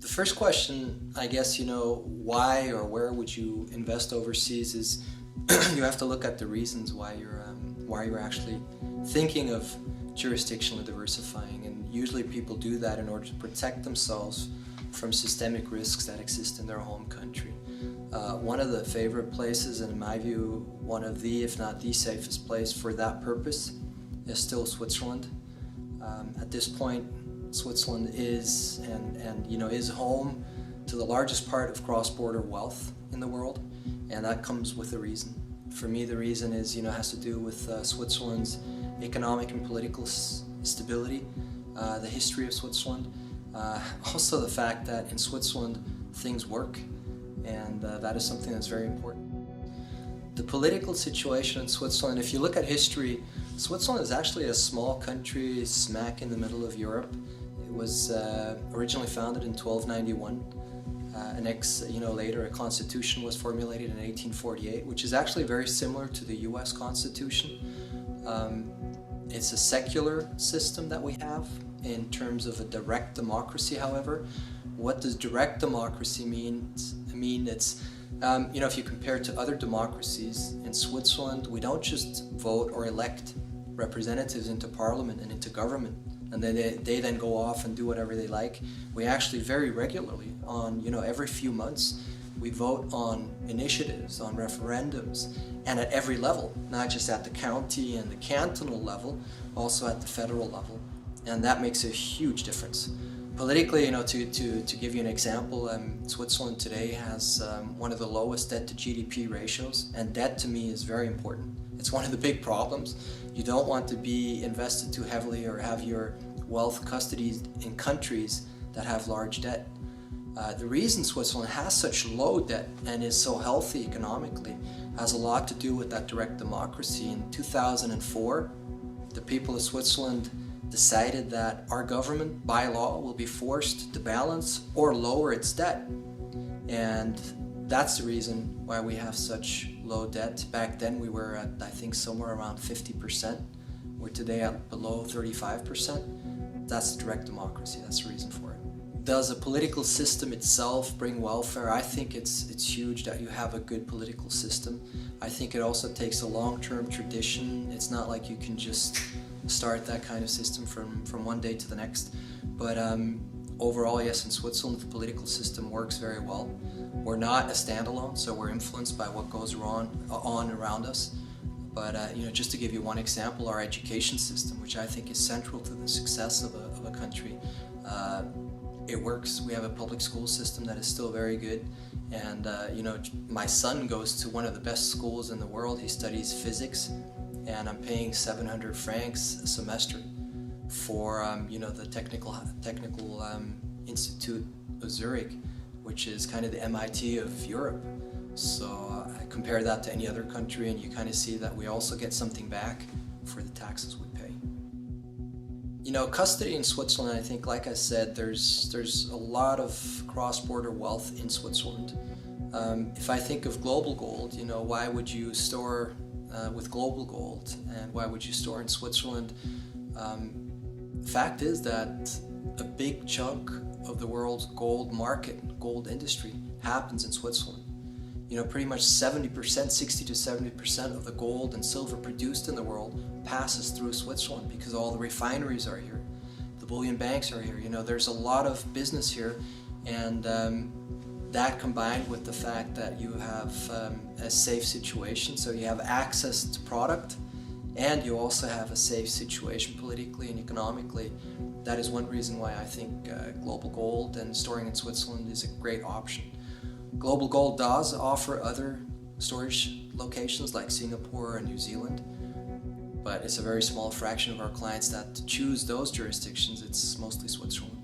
The first question, I guess, why or where would you invest overseas is you have to look at the reasons why you're actually thinking of jurisdictionally diversifying, and usually people do that in order to protect themselves from systemic risks that exist in their home country. One of the favorite places, and in my view, one of the, if not the safest place for that purpose is still Switzerland. At this point, Switzerland is is home to the largest part of cross-border wealth in the world, and that comes with a reason. For me, the reason is has to do with Switzerland's economic and political stability, the history of Switzerland, also the fact that in Switzerland things work, and that is something that's very important. The political situation in Switzerland, if you look at history, Switzerland is actually a small country smack in the middle of Europe. It was originally founded in 1291. Later a constitution was formulated in 1848, which is actually very similar to the US Constitution. It's a secular system that we have in terms of a direct democracy, however. What does direct democracy mean? It's, if you compare it to other democracies, in Switzerland, we don't just vote or elect representatives into parliament and into government, and then they then go off and do whatever they like. We actually very regularly, every few months, we vote on initiatives, on referendums, and at every level, not just at the county and the cantonal level, also at the federal level. And that makes a huge difference. Politically, to give you an example, Switzerland today has one of the lowest debt to GDP ratios, and debt to me is very important. It's one of the big problems. You don't want to be invested too heavily or have your wealth custodied in countries that have large debt. The reason Switzerland has such low debt and is so healthy economically has a lot to do with that direct democracy. In 2004, the people of Switzerland decided that our government, by law, will be forced to balance or lower its debt. And that's the reason why we have such low debt. Back then we were at, I think, somewhere around 50%. We're today at below 35%. That's direct democracy. That's the reason for it. Does a political system itself bring welfare? I think it's huge that you have a good political system. I think it also takes a long-term tradition. It's not like you can just start that kind of system from one day to the next. But overall, yes, in Switzerland, the political system works very well. We're not a standalone, so we're influenced by what goes on around us. But just to give you one example, our education system, which I think is central to the success of a country, it works. We have a public school system that is still very good, and my son goes to one of the best schools in the world. He studies physics, and I'm paying 700 francs a semester for the technical Institute of Zurich, which is kind of the MIT of Europe. So I compare that to any other country, and you kind of see that we also get something back for the taxes we pay. Custody in Switzerland, I think, like I said, there's a lot of cross-border wealth in Switzerland. If I think of global gold, why would you store with global gold, and why would you store in Switzerland? Fact is that a big chunk of the world's gold market, gold industry, happens in Switzerland. Pretty much 70%, 60 to 70% of the gold and silver produced in the world passes through Switzerland because all the refineries are here. The bullion banks are here. There's a lot of business here, and that combined with the fact that you have a safe situation, so you have access to product, and you also have a safe situation politically and economically. That is one reason why I think global gold and storing in Switzerland is a great option. Global gold does offer other storage locations like Singapore and New Zealand, but it's a very small fraction of our clients that choose those jurisdictions. It's mostly Switzerland.